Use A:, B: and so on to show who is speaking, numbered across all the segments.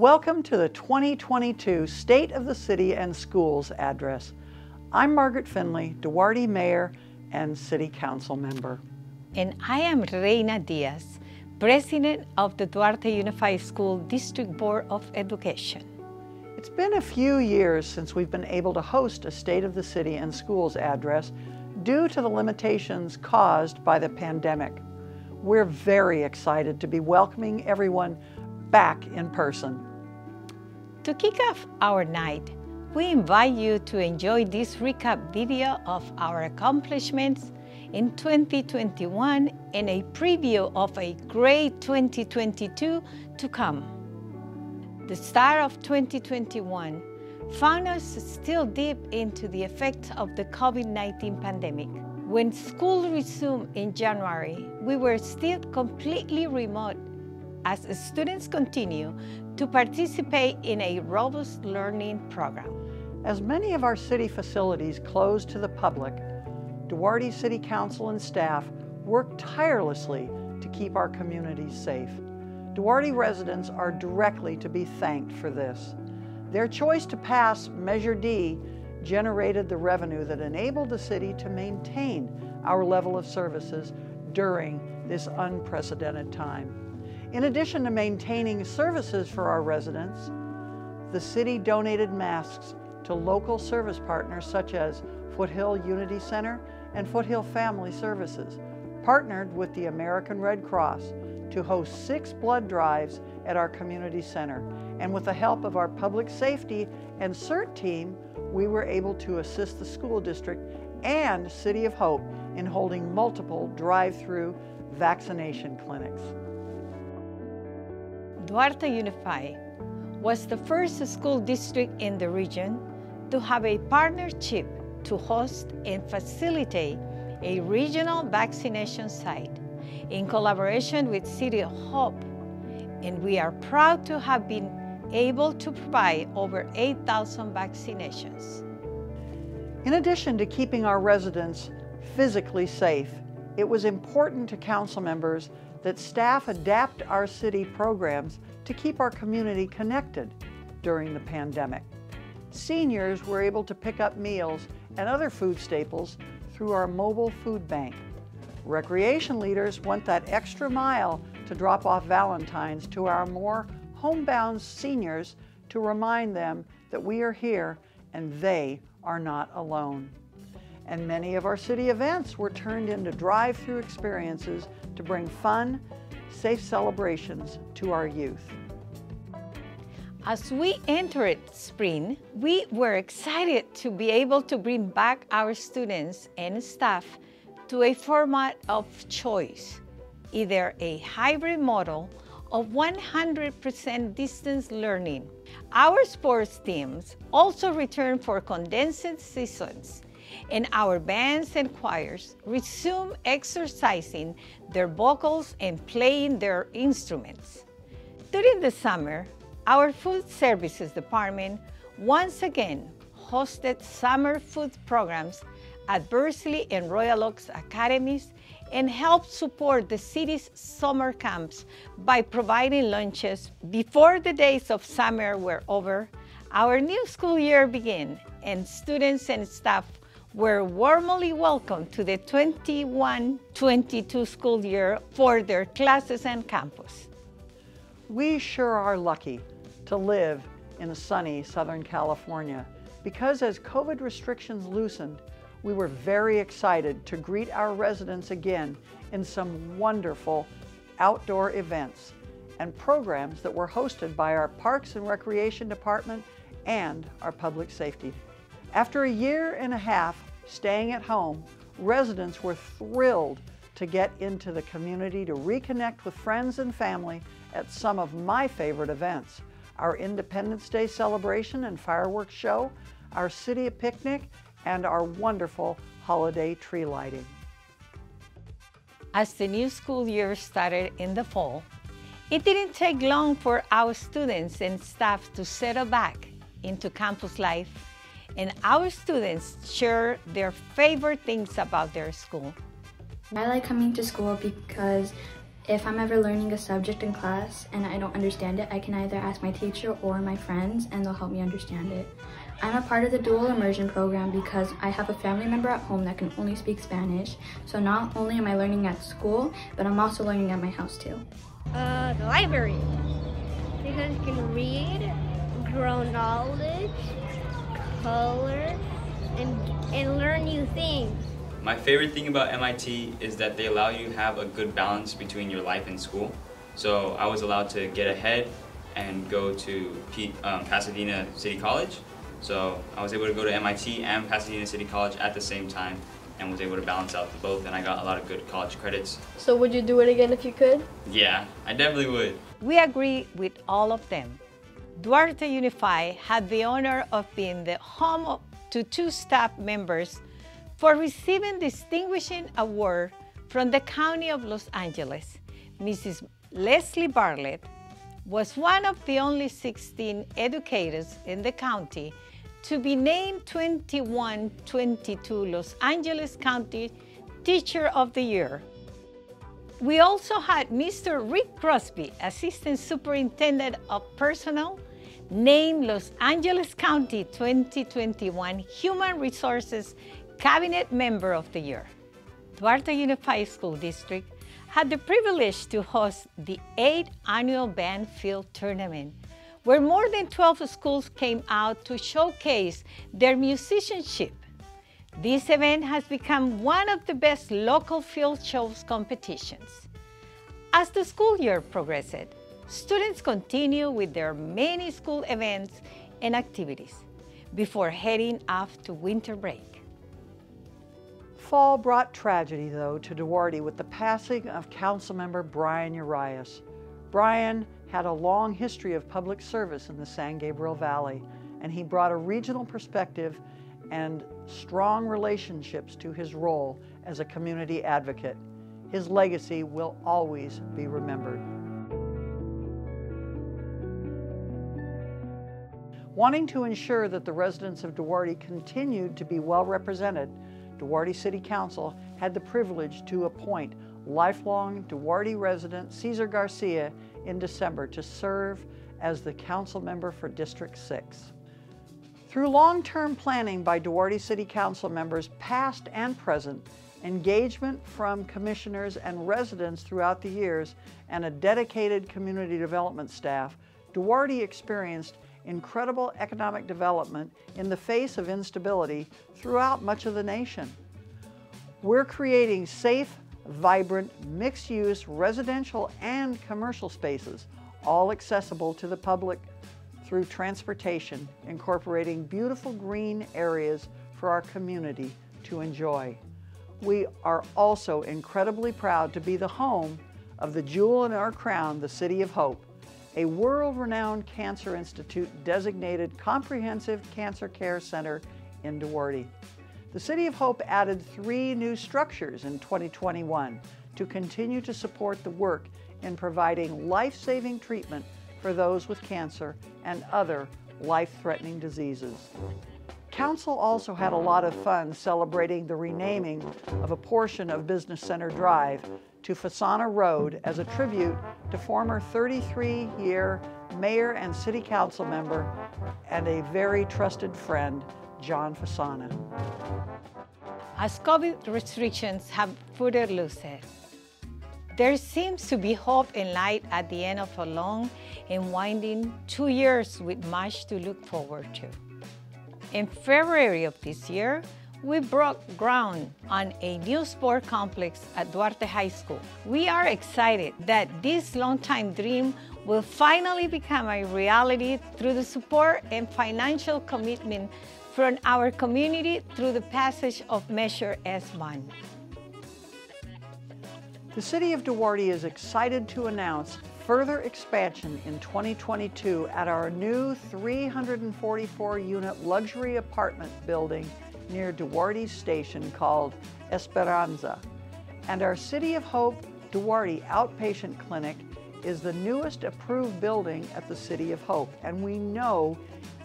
A: Welcome to the 2022 State of the City and Schools address. I'm Margaret Finley, Duarte Mayor and City Council member.
B: And I am Reina Diaz, President of the Duarte Unified School District Board of Education.
A: It's been a few years since we've been able to host a State of the City and Schools address due to the limitations caused by the pandemic. We're very excited to be welcoming everyone back in person.
B: To kick off our night, we invite you to enjoy this recap video of our accomplishments in 2021 and a preview of a great 2022 to come. The start of 2021 found us still deep into the effects of the COVID-19 pandemic. When school resumed in January, we were still completely remote as students continue to participate in a robust learning program.
A: As many of our city facilities closed to the public, Duarte City Council and staff worked tirelessly to keep our communities safe. Duarte residents are directly to be thanked for this. Their choice to pass Measure D generated the revenue that enabled the city to maintain our level of services during this unprecedented time. In addition to maintaining services for our residents, the city donated masks to local service partners such as Foothill Unity Center and Foothill Family Services, partnered with the American Red Cross to host 6 blood drives at our community center. And with the help of our public safety and CERT team, we were able to assist the school district and City of Hope in holding multiple drive-through vaccination clinics.
B: Duarte Unified was the first school district in the region to have a partnership to host and facilitate a regional vaccination site in collaboration with City of Hope, and we are proud to have been able to provide over 8,000 vaccinations.
A: In addition to keeping our residents physically safe, it was important to council members that staff adapt our city programs to keep our community connected during the pandemic. Seniors were able to pick up meals and other food staples through our mobile food bank. Recreation leaders went that extra mile to drop off Valentines to our more homebound seniors to remind them that we are here and they are not alone. And many of our city events were turned into drive-through experiences to bring fun, safe celebrations to our youth.
B: As we entered spring, we were excited to be able to bring back our students and staff to a format of choice, either a hybrid model of 100% distance learning. Our sports teams also returned for condensed seasons, and our bands and choirs resume exercising their vocals and playing their instruments. During the summer, our food services department once again hosted summer food programs at Berkeley and Royal Oaks Academies and helped support the city's summer camps by providing lunches. Before the days of summer were over, our new school year began, and students and staff were warmly welcomed to the 21-22 school year for their classes and campus.
A: We sure are lucky to live in sunny Southern California because as COVID restrictions loosened, we were very excited to greet our residents again in some wonderful outdoor events and programs that were hosted by our Parks and Recreation Department and our Public Safety. After a year and a half staying at home, residents were thrilled to get into the community to reconnect with friends and family at some of my favorite events: our Independence Day celebration and fireworks show, our city picnic, and our wonderful holiday tree lighting.
B: As the new school year started in the fall, it didn't take long for our students and staff to settle back into campus life, and our students share their favorite things about their school.
C: I like coming to school because If I'm ever learning a subject in class and I don't understand it, I can either ask my teacher or my friends and they'll help me understand it. I'm a part of the dual immersion program because I have a family member at home that can only speak Spanish. So not only am I learning at school, but I'm also learning at my house too.
D: The library, because you can read, grow knowledge, color, and learn new things.
E: My favorite thing about MIT is that they allow you to have a good balance between your life and school. So I was allowed to get ahead and go to Pasadena City College. So I was able to go to MIT and Pasadena City College at the same time and was able to balance out the both, and I got a lot of good college credits.
F: So would you do it again if you could?
E: Yeah, I definitely would.
B: We agree with all of them. Duarte Unified had the honor of being the home to 2 staff members for receiving distinguishing award from the County of Los Angeles. Mrs. Leslie Bartlett was one of the only 16 educators in the county to be named 21-22 Los Angeles County Teacher of the Year. We also had Mr. Rick Crosby, Assistant Superintendent of Personnel, named Los Angeles County 2021 Human Resources Cabinet Member of the Year. Duarte Unified School District had the privilege to host the 8th annual Band Field Tournament, where more than 12 schools came out to showcase their musicianship. This event has become one of the best local field shows competitions. As the school year progressed, students continue with their many school events and activities before heading off to winter break.
A: Fall brought tragedy, though, to Duarte with the passing of Councilmember Brian Urias. Brian had a long history of public service in the San Gabriel Valley, and he brought a regional perspective and strong relationships to his role as a community advocate. His legacy will always be remembered. Wanting to ensure that the residents of Duarte continued to be well represented, Duarte City Council had the privilege to appoint lifelong Duarte resident Cesar Garcia in December to serve as the council member for District 6. Through long-term planning by Duarte City Council members past and present, engagement from commissioners and residents throughout the years, and a dedicated community development staff, Duarte experienced incredible economic development in the face of instability throughout much of the nation. We're creating safe, vibrant, mixed-use residential and commercial spaces, all accessible to the public through transportation, incorporating beautiful green areas for our community to enjoy. We are also incredibly proud to be the home of the jewel in our crown, the City of Hope, a world-renowned Cancer Institute designated comprehensive cancer care center in Duarte. The City of Hope added 3 new structures in 2021 to continue to support the work in providing life-saving treatment for those with cancer and other life-threatening diseases. Council also had a lot of fun celebrating the renaming of a portion of Business Center Drive to Fasana Road as a tribute to former 33-year mayor and city council member and a very trusted friend, John Fasana.
B: As COVID restrictions have further loosened, there seems to be hope and light at the end of a long and winding 2 years with much to look forward to. In February of this year, we broke ground on a new sport complex at Duarte High School. We are excited that this long-time dream will finally become a reality through the support and financial commitment from our community through the passage of Measure S1.
A: The City of Duarte is excited to announce further expansion in 2022 at our new 344-unit luxury apartment building near Duarte Station called Esperanza. And our City of Hope Duarte Outpatient Clinic is the newest approved building at the City of Hope, and we know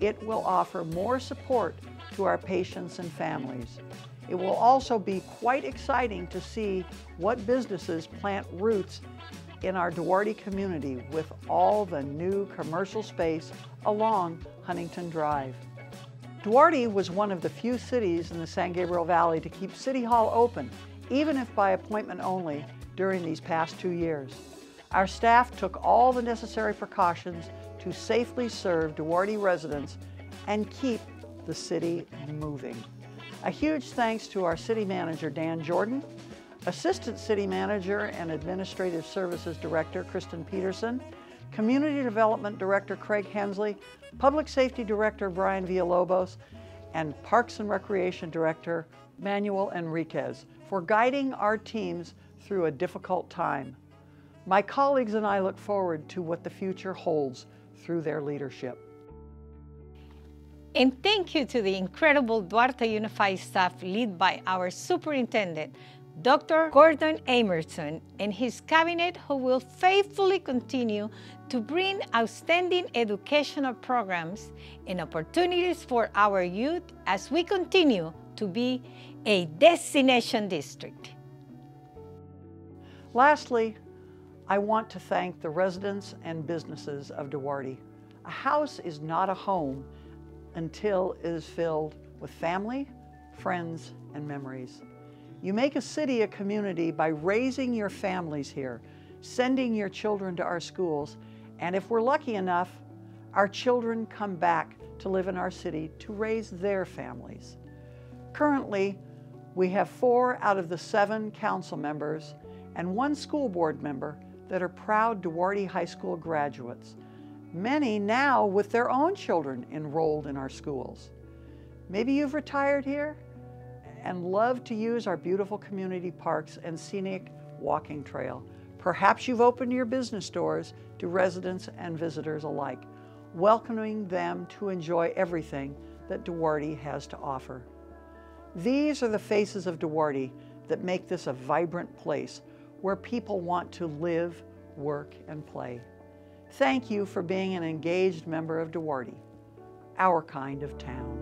A: it will offer more support to our patients and families. It will also be quite exciting to see what businesses plant roots in our Duarte community with all the new commercial space along Huntington Drive. Duarte was one of the few cities in the San Gabriel Valley to keep City Hall open, even if by appointment only, during these past 2 years. Our staff took all the necessary precautions to safely serve Duarte residents and keep the city moving. A huge thanks to our city manager, Dan Jordan, Assistant City Manager and Administrative Services Director, Kristen Peterson, Community Development Director, Craig Hensley, Public Safety Director, Brian Villalobos, and Parks and Recreation Director, Manuel Enriquez, for guiding our teams through a difficult time. My colleagues and I look forward to what the future holds through their leadership.
B: And thank you to the incredible Duarte Unified staff led by our superintendent, Dr. Gordon Emerson, and his cabinet, who will faithfully continue to bring outstanding educational programs and opportunities for our youth as we continue to be a destination district.
A: Lastly, I want to thank the residents and businesses of Duarte. A house is not a home until it is filled with family, friends, and memories. You make a city a community by raising your families here, sending your children to our schools, and if we're lucky enough, our children come back to live in our city to raise their families. Currently, we have 4 out of the 7 council members and 1 school board member that are proud Duarte High School graduates, many now with their own children enrolled in our schools. Maybe you've retired here and love to use our beautiful community parks and scenic walking trail. Perhaps you've opened your business doors to residents and visitors alike, welcoming them to enjoy everything that Duarte has to offer. These are the faces of Duarte that make this a vibrant place where people want to live, work, and play. Thank you for being an engaged member of Duarte, our kind of town.